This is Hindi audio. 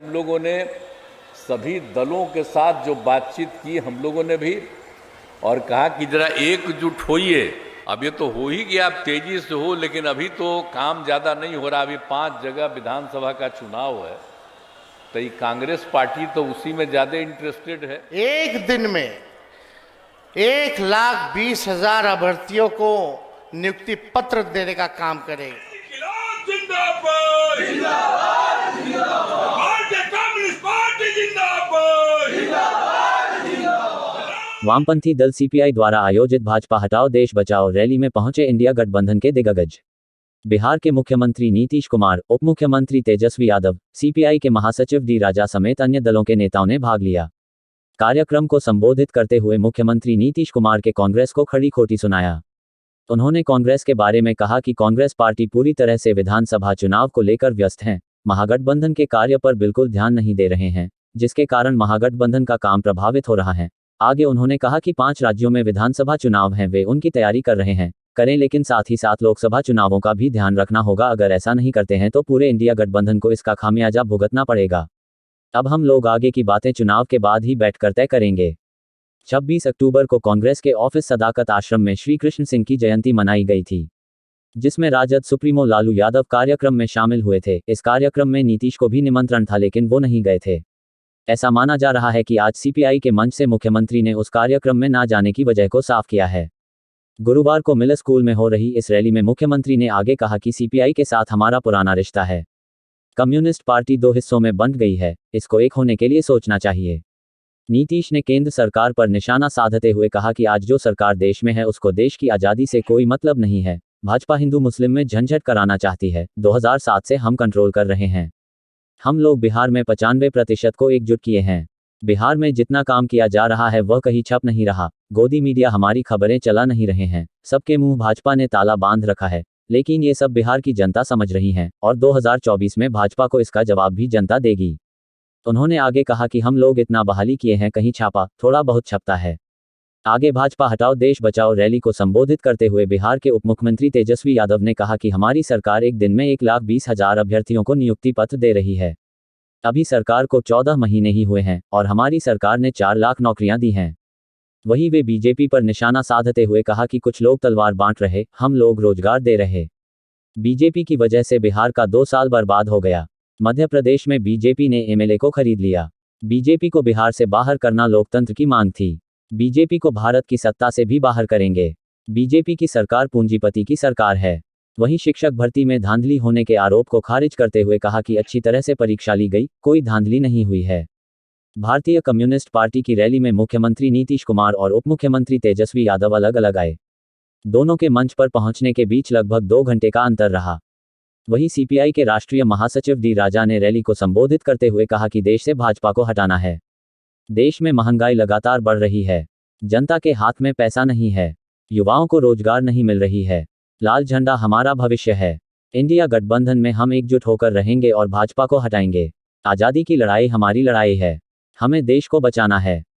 हम लोगों ने सभी दलों के साथ जो बातचीत की हम लोगों ने भी, और कहा कि जरा एकजुट होइए। अब ये तो हो ही गया, आप तेजी से हो, लेकिन अभी तो काम ज्यादा नहीं हो रहा। अभी 5 जगह विधानसभा का चुनाव है, तो ये कांग्रेस पार्टी तो उसी में ज्यादा इंटरेस्टेड है। एक दिन में 1,20,000 अभ्यर्थियों को नियुक्ति पत्र देने का काम करेगा। जिंदाबाद जिंदाबाद जिंदाबाद, भारतीय कम्युनिस्ट पार्टी जिंदाबाद जिंदाबाद जिंदाबाद। वामपंथी दल सीपीआई द्वारा आयोजित भाजपा हटाओ देश बचाओ रैली में पहुंचे इंडिया गठबंधन के दिग्गज। बिहार के मुख्यमंत्री नीतीश कुमार, उप मुख्यमंत्री तेजस्वी यादव, सीपीआई के महासचिव डी राजा समेत अन्य दलों के नेताओं ने भाग लिया। कार्यक्रम को संबोधित करते हुए मुख्यमंत्री नीतीश कुमार के कांग्रेस को खड़ी खोटी सुनाया। उन्होंने कांग्रेस के बारे में कहा कि कांग्रेस पार्टी पूरी तरह से विधानसभा चुनाव को लेकर व्यस्त है, महागठबंधन के कार्य पर बिल्कुल ध्यान नहीं दे रहे हैं, जिसके कारण महागठबंधन का काम प्रभावित हो रहा है। आगे उन्होंने कहा कि 5 राज्यों में विधानसभा चुनाव हैं, वे उनकी तैयारी कर रहे हैं, करें, लेकिन साथ ही साथ लोकसभा चुनावों का भी ध्यान रखना होगा। अगर ऐसा नहीं करते हैं तो पूरे इंडिया गठबंधन को इसका खामियाजा भुगतना पड़ेगा। अब हम लोग आगे की बातें चुनाव के बाद ही बैठकर तय करेंगे। 26 अक्टूबर को कांग्रेस के ऑफिस सदाकत आश्रम में श्री कृष्ण सिंह की जयंती मनाई गई थी, जिसमें राजद सुप्रीमो लालू यादव कार्यक्रम में शामिल हुए थे। इस कार्यक्रम में नीतीश को भी निमंत्रण था, लेकिन वो नहीं गए थे। ऐसा माना जा रहा है कि आज सीपीआई के मंच से मुख्यमंत्री ने उस कार्यक्रम में ना जाने की वजह को साफ किया है। गुरुवार को मिल स्कूल में हो रही इस रैली में मुख्यमंत्री ने आगे कहा कि सीपीआई के साथ हमारा पुराना रिश्ता है। कम्युनिस्ट पार्टी 2 हिस्सों में बंट गई है, इसको एक होने के लिए सोचना चाहिए। नीतीश ने केंद्र सरकार पर निशाना साधते हुए कहा कि आज जो सरकार देश में है उसको देश की आज़ादी से कोई मतलब नहीं है। भाजपा हिंदू मुस्लिम में झंझट कराना चाहती है। 2007 से हम कंट्रोल कर रहे हैं। हम लोग बिहार में 95% को एकजुट किए हैं। बिहार में जितना काम किया जा रहा है वह कहीं छप नहीं रहा। गोदी मीडिया हमारी खबरें चला नहीं रहे हैं। सबके मुंह भाजपा ने ताला बांध रखा है, लेकिन ये सब बिहार की जनता समझ रही है, और 2024 में भाजपा को इसका जवाब भी जनता देगी। उन्होंने आगे कहा कि हम लोग इतना बहाली किए हैं, कहीं छापा थोड़ा बहुत छपता है। आगे भाजपा हटाओ देश बचाओ रैली को संबोधित करते हुए बिहार के उप मुख्यमंत्री तेजस्वी यादव ने कहा कि हमारी सरकार एक दिन में 1,20,000 अभ्यर्थियों को नियुक्ति पत्र दे रही है। अभी सरकार को 14 महीने ही हुए हैं और हमारी सरकार ने 4 लाख नौकरियां दी हैं। वहीं वे बीजेपी पर निशाना साधते हुए कहा कि कुछ लोग तलवार बांट रहे, हम लोग रोजगार दे रहे। बीजेपी की वजह से बिहार का 2 साल बर्बाद हो गया। मध्य प्रदेश में बीजेपी ने एमएलए को खरीद लिया। बीजेपी को बिहार से बाहर करना लोकतंत्र की मांग थी। बीजेपी को भारत की सत्ता से भी बाहर करेंगे। बीजेपी की सरकार पूंजीपति की सरकार है। वहीं शिक्षक भर्ती में धांधली होने के आरोप को खारिज करते हुए कहा कि अच्छी तरह से परीक्षा ली गई, कोई धांधली नहीं हुई है। भारतीय कम्युनिस्ट पार्टी की रैली में मुख्यमंत्री नीतीश कुमार और उप मुख्यमंत्री तेजस्वी यादव अलग अलग आए। दोनों के मंच पर पहुंचने के बीच लगभग 2 घंटे का अंतर रहा। वहीं सीपीआई के राष्ट्रीय महासचिव डी राजा ने रैली को संबोधित करते हुए कहा कि देश से भाजपा को हटाना है। देश में महंगाई लगातार बढ़ रही है, जनता के हाथ में पैसा नहीं है, युवाओं को रोजगार नहीं मिल रही है। लाल झंडा हमारा भविष्य है। इंडिया गठबंधन में हम एकजुट होकर रहेंगे और भाजपा को हटाएंगे। आज़ादी की लड़ाई हमारी लड़ाई है। हमें देश को बचाना है।